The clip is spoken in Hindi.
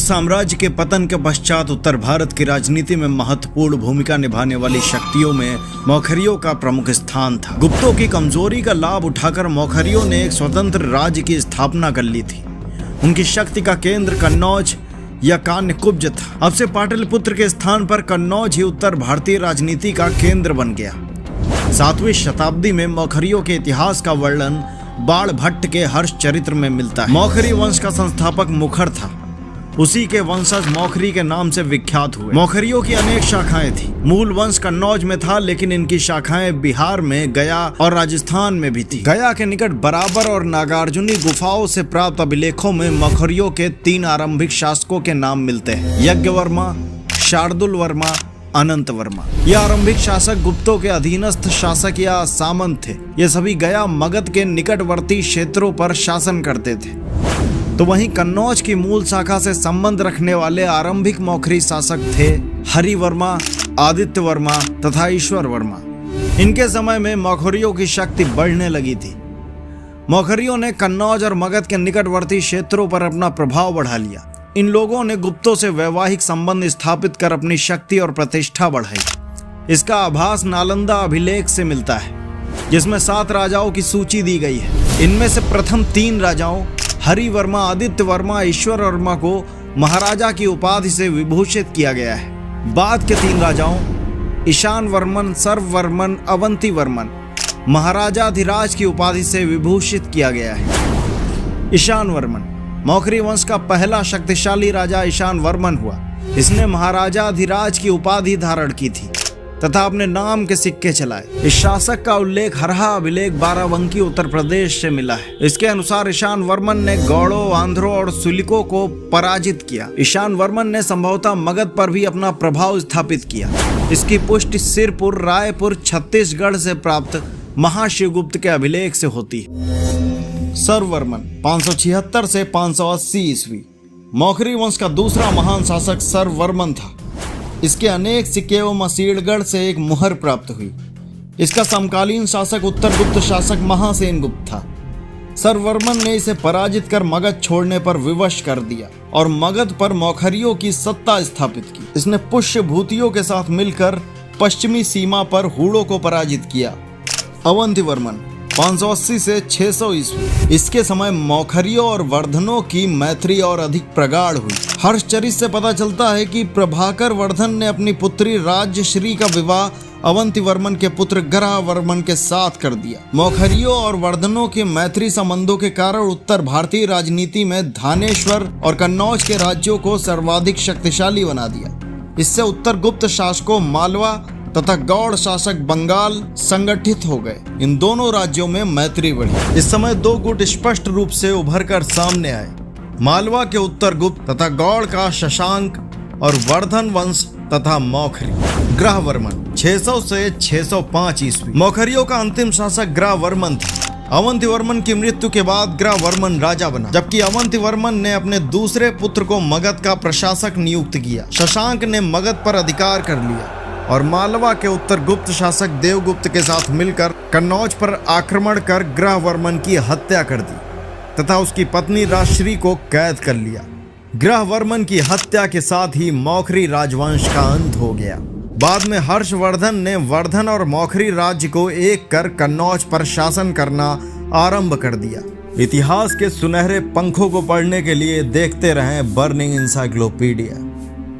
साम्राज्य के पतन के पश्चात उत्तर भारत की राजनीति में महत्वपूर्ण भूमिका निभाने वाली शक्तियों में मौखरियों का प्रमुख स्थान था। गुप्तों की कमजोरी का लाभ उठाकर मौखरियों ने एक स्वतंत्र राज्य की स्थापना कर ली थी। उनकी शक्ति का केंद्र कन्नौज या कान्यकुब्ज था। अब से पाटलिपुत्र के स्थान पर कन्नौज ही उत्तर भारतीय राजनीति का केंद्र बन गया। 7वीं शताब्दी में मौखरियों के इतिहास का वर्णन बाण भट्ट के हर्ष चरित्र में मिलता है। मौखरी वंश का संस्थापक मुखर था। उसी के वंशज मौखरी के नाम से विख्यात हुए। मौखरियों की अनेक शाखाएं थी। मूल वंश कन्नौज में था, लेकिन इनकी शाखाएं बिहार में, गया और राजस्थान में भी थी। गया के निकट बराबर और नागार्जुनी गुफाओं से प्राप्त अभिलेखों में मौखरियों के 3 आरंभिक शासकों के नाम मिलते हैं: यज्ञवर्मा, शार्दुल वर्मा, अनंत वर्मा। ये आरंभिक शासक गुप्तों के अधीनस्थ शासक या सामंत थे। ये सभी गया मगध के निकटवर्ती क्षेत्रों पर शासन करते थे। तो वहीं कन्नौज की मूल शाखा से संबंध रखने वाले आरंभिक मौखरी शासक थे हरिवर्मा, आदित्य वर्मा तथा ईश्वर वर्मा। इनके समय में मौखरियों की शक्ति बढ़ने लगी थी। मौखरियों ने कन्नौज और मगध के निकटवर्ती क्षेत्रों पर अपना प्रभाव बढ़ा लिया। इन लोगों ने गुप्तों से वैवाहिक संबंध स्थापित कर अपनी शक्ति और प्रतिष्ठा बढ़ाई। इसका आभास नालंदा अभिलेख से मिलता है, जिसमें 7 राजाओं की सूची दी गई है। इनमें से प्रथम 3 राजाओं हरिवर्मा, आदित्य वर्मा, ईश्वर वर्मा को महाराजा की उपाधि से विभूषित किया गया है। बाद के 3 राजाओं ईशान वर्मन, सर्ववर्मन, अवंती वर्मन महाराजाधिराज की उपाधि से विभूषित किया गया है। ईशान वर्मन मौखरी वंश का पहला शक्तिशाली राजा ईशान वर्मन हुआ। इसने महाराजाधिराज की उपाधि धारण की थी तथा अपने नाम के सिक्के चलाए। इस शासक का उल्लेख हरहा अभिलेख बाराबंकी उत्तर प्रदेश से मिला है। इसके अनुसार ईशान वर्मन ने गौड़ों, आंध्रों और सुलिकों को पराजित किया। ईशान वर्मन ने संभवतः मगध पर भी अपना प्रभाव स्थापित किया। इसकी पुष्टि सिरपुर, रायपुर, छत्तीसगढ़ से प्राप्त महाशिवगुप्त के अभिलेख से होती है। सर्ववर्मन 576 से 580 ईस्वी मौखरी वंश का दूसरा महान शासक सर्ववर्मन था। इसके अनेक सिक्के व मसीड़गढ़ से एक मुहर प्राप्त हुई। इसका समकालीन शासक उत्तरगुप्त शासक महासेनगुप्त था। सर्ववर्मन ने इसे पराजित कर मगध छोड़ने पर विवश कर दिया और मगध पर मौखरियों की सत्ता स्थापित की। इसने पुष्य भूतियों के साथ मिलकर पश्चिमी सीमा पर हूणों को पराजित किया। अवंती वर्मन 580 से 600 ईस्वी इसके समय मौखरियों और वर्धनों की मैत्री और अधिक प्रगाढ़ हुई। हर्षचरित से पता चलता है कि प्रभाकर वर्धन ने अपनी पुत्री राज्यश्री का विवाह अवंती वर्मन के पुत्र ग्रह वर्मन के साथ कर दिया। मौखरियों और वर्धनों के मैत्री संबंधों के कारण उत्तर भारतीय राजनीति में धानेश्वर और कन्नौज के राज्यों को सर्वाधिक शक्तिशाली बना दिया। इससे उत्तर गुप्त शासकों मालवा तथा गौड़ शासक बंगाल संगठित हो गए। इन दोनों राज्यों में मैत्री बढ़ी। इस समय 2 गुट स्पष्ट रूप से उभर कर सामने आए: मालवा के उत्तर गुप्त तथा गौड़ का शशांक और वर्धन वंश तथा मौखरी। ग्रहवर्मन 600 से 605 ईस्वी मौखरियों का अंतिम शासक ग्रहवर्मन था। अवंती वर्मन की मृत्यु के बाद ग्रहवर्मन राजा बना, जबकि अवंती वर्मन ने अपने दूसरे पुत्र को मगध का प्रशासक नियुक्त किया। शशांक ने मगध पर अधिकार कर लिया और मालवा के उत्तर गुप्त शासक देवगुप्त के साथ मिलकर कन्नौज पर आक्रमण कर ग्रहवर्मन की हत्या कर दी तथा उसकी पत्नी राजश्री को कैद कर लिया। ग्रहवर्मन की हत्या के साथ ही मौखरी राजवंश का अंत हो गया। बाद में हर्षवर्धन ने वर्धन और मौखरी राज्य को एक कर कन्नौज पर शासन करना आरंभ कर दिया। इतिहास के सुनहरे पंखों को पढ़ने के लिए देखते रहें बर्निंग इंसाइक्लोपीडिया।